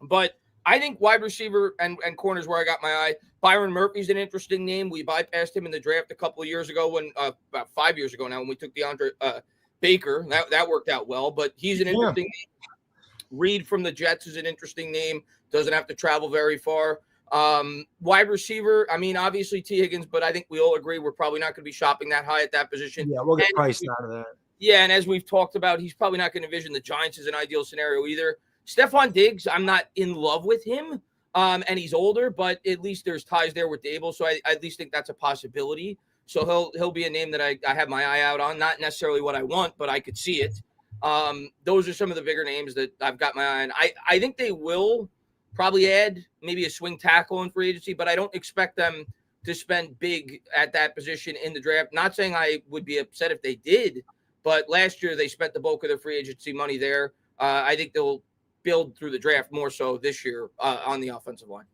But I think wide receiver and corners where I got my eye. Byron Murphy's an interesting name. We bypassed him in the draft a couple of years ago when about 5 years ago now when we took DeAndre Baker. That worked out well, but he's an Yeah. interesting name. Reed from the Jets is an interesting name. Doesn't have to travel very far. Wide receiver, I mean, obviously T. Higgins, but I think we all agree we're probably not going to be shopping that high at that position. Yeah, we'll get And priced out of that. yeah, and as we've talked about, he's probably not going to envision the Giants as an ideal scenario either. Stephon Diggs, I'm not in love with him, and he's older, but at least there's ties there with Dable, so I at least think that's a possibility. So he'll be a name that I have my eye out on. Not necessarily what I want, but I could see it. Those are some of the bigger names that I've got my eye on. I think they will probably add maybe a swing tackle in free agency, but I don't expect them to spend big at that position in the draft. Not saying I would be upset if they did, but last year they spent the bulk of their free agency money there. I think they'll build through the draft more so this year on the offensive line.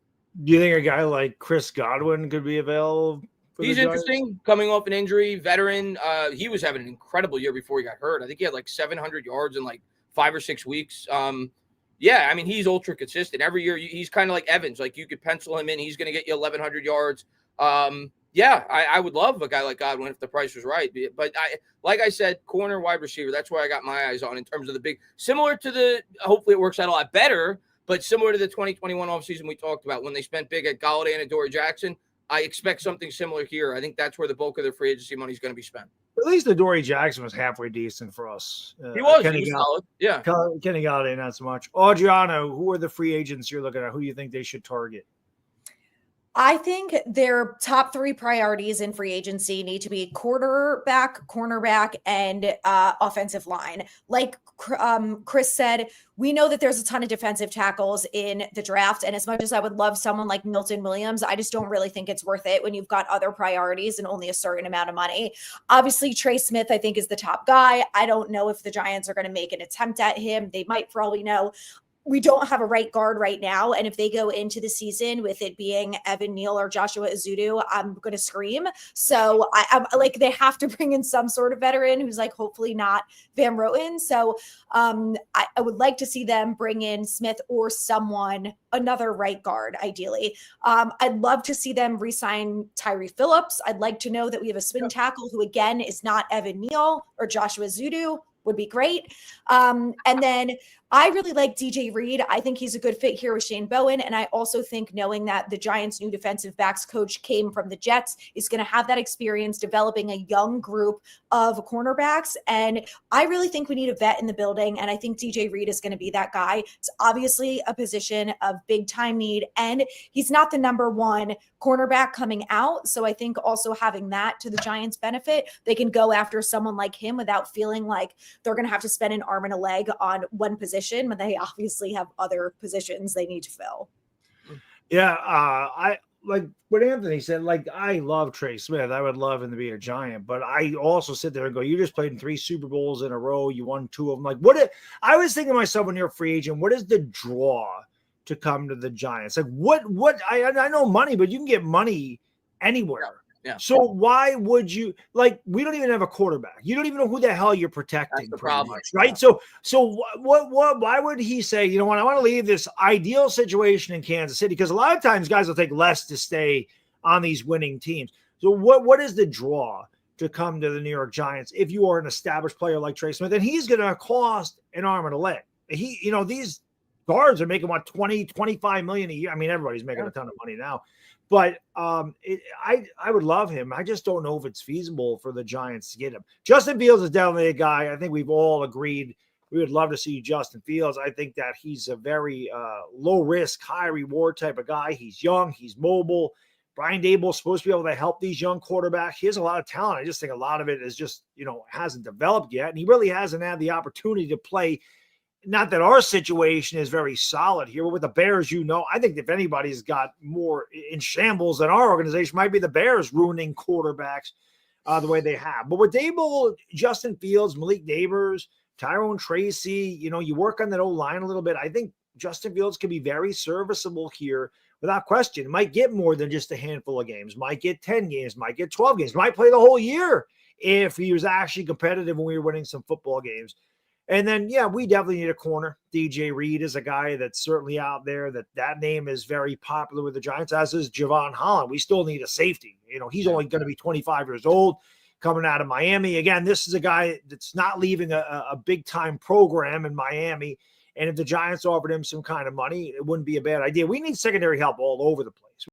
Do you think a guy like Chris Godwin could be available? He's interesting, coming off an injury, veteran. He was having an incredible year before he got hurt. I think he had like 700 yards in like 5 or 6 weeks. Yeah, I mean, he's ultra consistent. Every year, he's kind of like Evans. Like, you could pencil him in. He's going to get you 1,100 yards. Yeah, I would love a guy like Godwin if the price was right. But like I said, corner, wide receiver, that's where I got my eyes on in terms of the big – similar to the – hopefully it works out a lot better, but similar to the 2021 offseason we talked about when they spent big at Golladay and Adoree Jackson, I expect something similar here. I think that's where the bulk of their free agency money is going to be spent. At least Adoree Jackson was halfway decent for us. He was solid. Yeah. Kenny Golladay, not so much. Adriano, who are the free agents you're looking at? Who do you think they should target? I think their top 3 priorities in free agency need to be quarterback, cornerback, and offensive line. Like Chris said, we know that there's a ton of defensive tackles in the draft. And as much as I would love someone like Milton Williams, I just don't really think it's worth it when you've got other priorities and only a certain amount of money. Obviously, Trey Smith, I think, is the top guy. I don't know if the Giants are going to make an attempt at him. They might, for all we know. We don't have a right guard right now. And if they go into the season with it being Evan Neal or Joshua Ezeudu, I'm going to scream. So I'm like, they have to bring in some sort of veteran who's like, hopefully not Van Roten. So I would like to see them bring in Smith or someone, another right guard, ideally. I'd love to see them re-sign Tyree Phillips. I'd like to know that we have a swing tackle who, again, is not Evan Neal or Joshua Ezeudu. Would be great. And then I really like DJ Reed. I think he's a good fit here with Shane Bowen. And I also think knowing that the Giants' new defensive backs coach came from the Jets is going to have that experience developing a young group of cornerbacks. And I really think we need a vet in the building. And I think DJ Reed is going to be that guy. It's obviously a position of big time need. And he's not the number one cornerback coming out. So I think also having that to the Giants' benefit, they can go after someone like him without feeling like they're going to have to spend an arm and a leg on one position, but they obviously have other positions they need to fill. Yeah, I like what Anthony said. Like, I love Trey Smith. I would love him to be a Giant, but I also sit there and go, you just played in 3 Super Bowls in a row. You won 2 of them. Like, I was thinking to myself when you're a free agent, what is the draw to come to the Giants? Like, I know money, but you can get money anywhere. Yeah. So why would you, like, we don't even have a quarterback. You don't even know who the hell you're protecting. That's the problem, much, right? Yeah. So why would he say, you know what, I want to leave this ideal situation in Kansas City? Because a lot of times guys will take less to stay on these winning teams. So what is the draw to come to the New York Giants if you are an established player like Trey Smith? And he's going to cost an arm and a leg. These guards are making what, 20, 25 million a year. I mean, everybody's making a ton of money now. But I would love him. I just don't know if it's feasible for the Giants to get him. Justin Fields is definitely a guy. I think we've all agreed we would love to see Justin Fields. I think that he's a very low risk, high reward type of guy. He's young. He's mobile. Brian Dable is supposed to be able to help these young quarterbacks. He has a lot of talent. I just think a lot of it is just, hasn't developed yet. And he really hasn't had the opportunity to play. Not that our situation is very solid here, but with the Bears, I think if anybody's got more in shambles than our organization, might be the Bears ruining quarterbacks the way they have. But with Dable, Justin Fields, Malik Neighbors, Tyrone Tracy, you work on that O-line a little bit. I think Justin Fields can be very serviceable here without question. Might get more than just a handful of games, might get 10 games, might get 12 games, might play the whole year if he was actually competitive when we were winning some football games. And then, yeah, we definitely need a corner. DJ Reed is a guy that's certainly out there. That name is very popular with the Giants, as is Javon Holland. We still need a safety. He's only going to be 25 years old, coming out of Miami. Again, this is a guy that's not leaving a big-time program in Miami. And if the Giants offered him some kind of money, it wouldn't be a bad idea. We need secondary help all over the place.